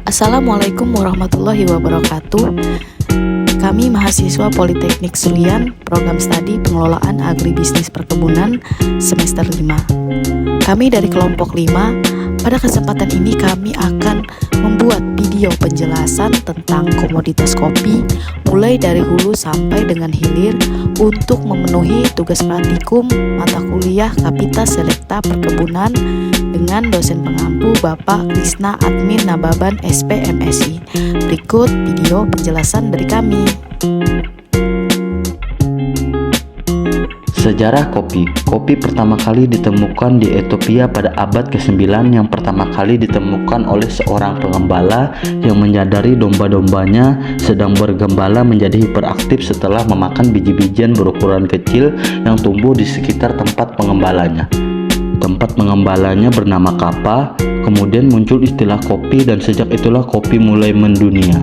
Assalamualaikum warahmatullahi wabarakatuh. Kami mahasiswa Politeknik Sulian, program studi pengelolaan agribisnis perkebunan semester 5. Kami dari kelompok 5. Pada kesempatan ini kami akan membuat video penjelasan tentang komoditas kopi mulai dari hulu sampai dengan hilir untuk memenuhi tugas praktikum mata kuliah Kapita Selekta Perkebunan dengan dosen pengampu Bapak Krisna Admin Nababan SPMSI. Berikut video penjelasan dari kami. Sejarah kopi. Kopi pertama kali ditemukan di Ethiopia pada abad ke-9 yang pertama kali ditemukan oleh seorang pengembala yang menyadari domba-dombanya sedang bergembala menjadi hiperaktif setelah memakan biji-bijian berukuran kecil yang tumbuh di sekitar tempat pengembalanya. Tempat pengembalanya bernama Kapa, kemudian muncul istilah kopi dan sejak itulah kopi mulai mendunia.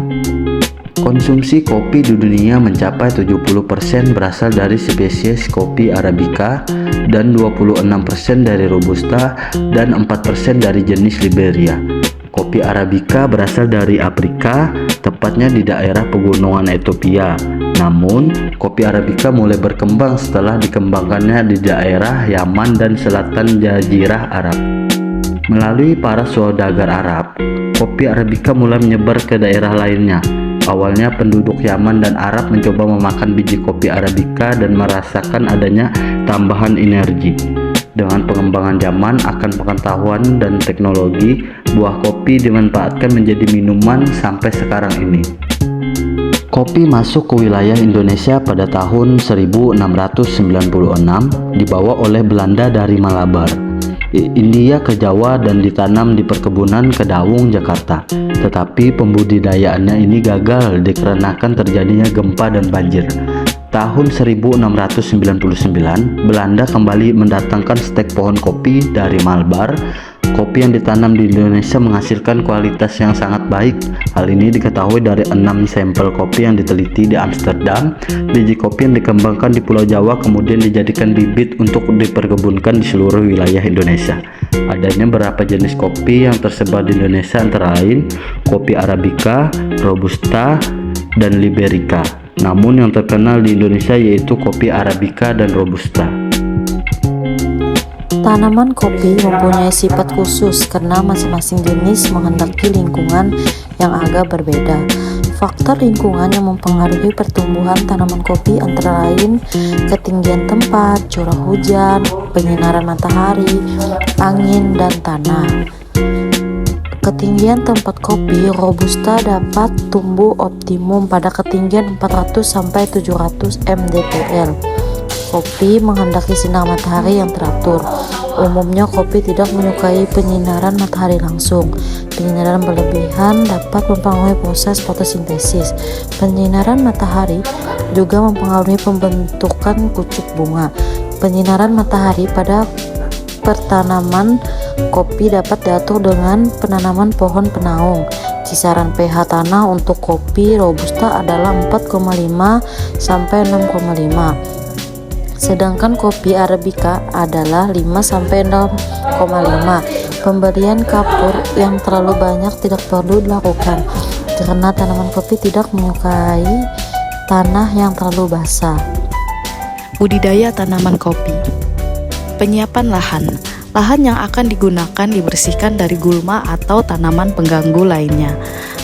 Konsumsi kopi di dunia mencapai 70% berasal dari spesies kopi Arabica dan 26% dari Robusta dan 4% dari jenis Liberia. Kopi Arabica berasal dari Afrika, tepatnya di daerah pegunungan Ethiopia. Namun, kopi Arabica mulai berkembang setelah dikembangkannya di daerah Yaman dan selatan Jazirah Arab. Melalui para saudagar Arab, kopi Arabica mulai menyebar ke daerah lainnya. Awalnya penduduk Yaman dan Arab mencoba memakan biji kopi Arabica dan merasakan adanya tambahan energi. Dengan pengembangan zaman akan pengetahuan dan teknologi, buah kopi dimanfaatkan menjadi minuman sampai sekarang ini. Kopi masuk ke wilayah Indonesia pada tahun 1696 dibawa oleh Belanda dari Malabar, India ke Jawa dan ditanam di perkebunan Kedaung, Jakarta. Tetapi pembudidayaannya ini gagal dikarenakan terjadinya gempa dan banjir. Tahun 1699, Belanda kembali mendatangkan stek pohon kopi dari Malabar. Kopi yang ditanam di Indonesia menghasilkan kualitas yang sangat baik. Hal ini diketahui dari 6 sampel kopi yang diteliti di Amsterdam. Biji kopi yang dikembangkan di Pulau Jawa kemudian dijadikan bibit untuk diperkebunkan di seluruh wilayah Indonesia. Adanya beberapa jenis kopi yang tersebar di Indonesia antara lain kopi Arabica, Robusta, dan Liberica. Namun yang terkenal di Indonesia yaitu kopi Arabica dan Robusta. Tanaman kopi mempunyai sifat khusus karena masing-masing jenis menghendaki lingkungan yang agak berbeda. Faktor lingkungan yang mempengaruhi pertumbuhan tanaman kopi antara lain ketinggian tempat, curah hujan, penyinaran matahari, angin, dan tanah. Ketinggian tempat kopi Robusta dapat tumbuh optimum pada ketinggian 400-700 mdpl. Kopi menghendaki sinar matahari yang teratur. Umumnya kopi tidak menyukai penyinaran matahari langsung. Penyinaran berlebihan dapat mempengaruhi proses fotosintesis. Penyinaran matahari juga mempengaruhi pembentukan pucuk bunga. Penyinaran matahari pada pertanaman kopi dapat diatur dengan penanaman pohon penaung. Kisaran pH tanah untuk kopi Robusta adalah 4,5 sampai 6,5. Sedangkan kopi Arabica adalah 5-6,5. Pemberian kapur yang terlalu banyak tidak perlu dilakukan karena tanaman kopi tidak menyukai tanah yang terlalu basah. Budidaya tanaman kopi. Penyiapan lahan. Lahan yang akan digunakan dibersihkan dari gulma atau tanaman pengganggu lainnya.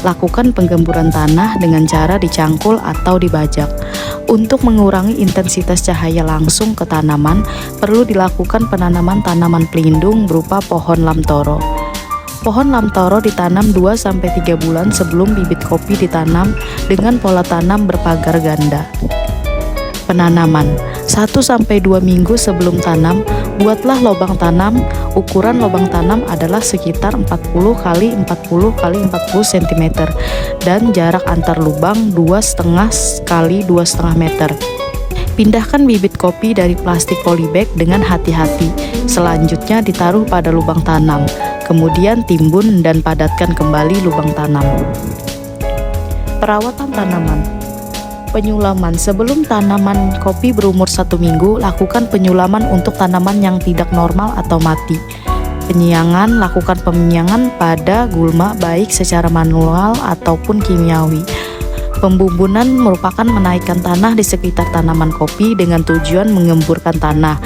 Lakukan penggemburan tanah dengan cara dicangkul atau dibajak. Untuk mengurangi intensitas cahaya langsung ke tanaman, perlu dilakukan penanaman tanaman pelindung berupa pohon lamtoro. Pohon lamtoro ditanam 2-3 bulan sebelum bibit kopi ditanam dengan pola tanam berpagar ganda. Penanaman 1-2 minggu sebelum tanam, buatlah lubang tanam. Ukuran lubang tanam adalah sekitar 40 x 40 x 40 cm dan jarak antar lubang 2,5 x 2,5 meter. Pindahkan bibit kopi dari plastik polybag dengan hati-hati. Selanjutnya ditaruh pada lubang tanam. Kemudian timbun dan padatkan kembali lubang tanam. Perawatan tanaman. Penyulaman. Sebelum tanaman kopi berumur 1 minggu, lakukan penyulaman untuk tanaman yang tidak normal atau mati. penyiangan, lakukan peminyangan pada gulma baik secara manual ataupun kimiawi. Pembumbunan merupakan menaikkan tanah di sekitar tanaman kopi dengan tujuan mengemburkan tanah.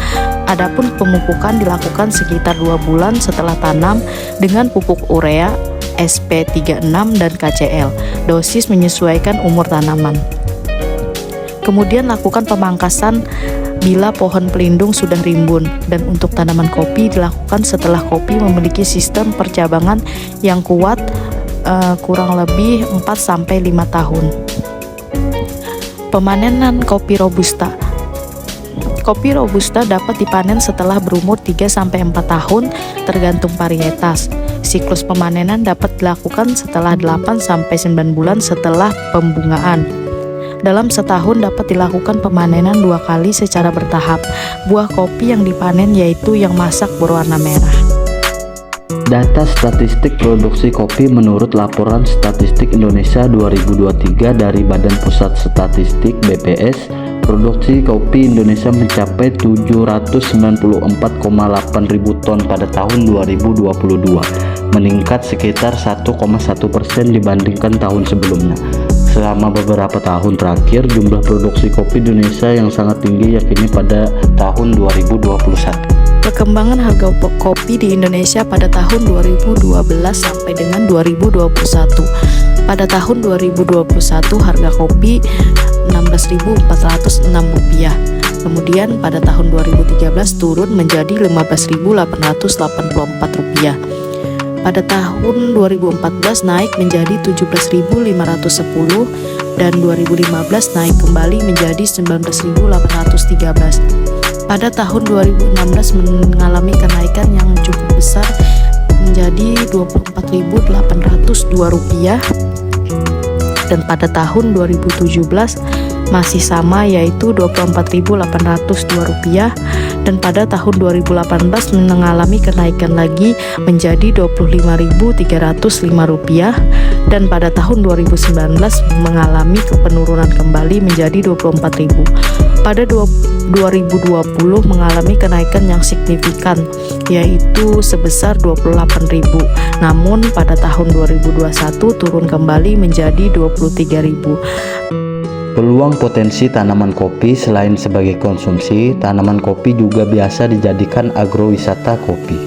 Adapun pemupukan dilakukan sekitar 2 bulan setelah tanam dengan pupuk urea, SP36 dan KCl. Dosis menyesuaikan umur tanaman. Kemudian lakukan pemangkasan bila pohon pelindung sudah rimbun, dan untuk tanaman kopi dilakukan setelah kopi memiliki sistem percabangan yang kuat, kurang lebih 4-5 tahun. Pemanenan kopi robusta. Kopi robusta dapat dipanen setelah berumur 3-4 tahun tergantung varietas. Siklus pemanenan dapat dilakukan setelah 8-9 bulan setelah pembungaan. Dalam setahun dapat dilakukan pemanenan 2 kali secara bertahap. Buah kopi yang dipanen yaitu yang masak berwarna merah. Data statistik produksi kopi menurut Laporan Statistik Indonesia 2023 dari Badan Pusat Statistik (BPS), produksi kopi Indonesia mencapai 794,8 ribu ton pada tahun 2022, meningkat sekitar 1,1% dibandingkan tahun sebelumnya. Selama beberapa tahun terakhir, jumlah produksi kopi Indonesia yang sangat tinggi yakni pada tahun 2021. Perkembangan harga kopi di Indonesia pada tahun 2012 sampai dengan 2021. Pada tahun 2021 harga kopi Rp16.406. Kemudian pada tahun 2013 turun menjadi Rp15.884. Pada tahun 2014 naik menjadi Rp17.510 dan 2015 naik kembali menjadi Rp19.813. Pada tahun 2016 mengalami kenaikan yang cukup besar menjadi Rp24.802, dan pada tahun 2017 masih sama yaitu Rp24.802, dan pada tahun 2018 mengalami kenaikan lagi menjadi Rp25.305, dan pada tahun 2019 mengalami penurunan kembali menjadi Rp24.000. Pada 2020 mengalami kenaikan yang signifikan yaitu sebesar Rp28.000. Namun pada tahun 2021 turun kembali menjadi Rp23.000. Peluang potensi tanaman kopi. Selain sebagai konsumsi, tanaman kopi juga biasa dijadikan agrowisata kopi.